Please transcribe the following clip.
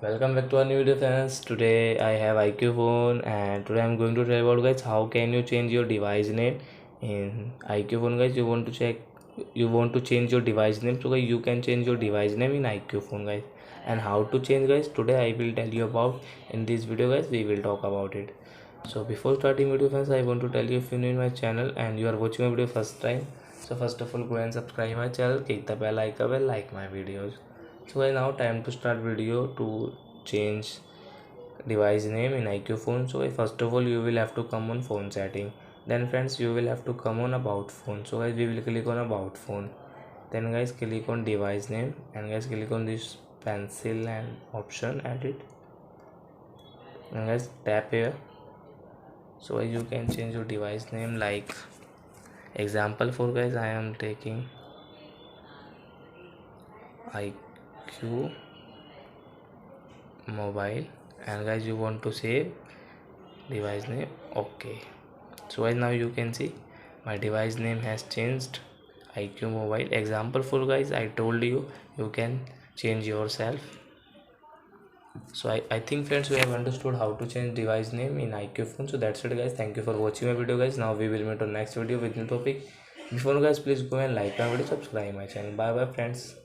Welcome back to our new video friends. Today I have Iqoo phone and today I'm going to tell you about guys how can you change your device name in Iqoo phone guys. You want to change your device name, so guys you can change your device name in Iqoo phone guys. And how to change guys, today I will tell you about in this video guys. We will talk about it. So before starting video friends, I want to tell you, if you're new in my channel and you are watching my video first time, so first of all go and subscribe my channel, click the bell icon, like my videos. So guys, now time to start video to change device name in Iqoo phone. So guys, first of all you will have to come on phone setting, then friends you will have to come on about phone. So guys, we will click on about phone, then guys click on device name, and guys click on this pencil and option edit, and guys tap here. So guys, you can change your device name, like example for guys I am taking Iqoo mobile, and guys you want to save device name. Okay, so guys now you can see my device name has changed Iqoo mobile. Example for guys, I told you you can change yourself. So I think friends we have understood how to change device name in Iqoo phone. So that's it guys, thank you for watching my video guys. Now we will meet on next video with new topic. Before guys, please go and like my video, subscribe my channel. Bye bye friends.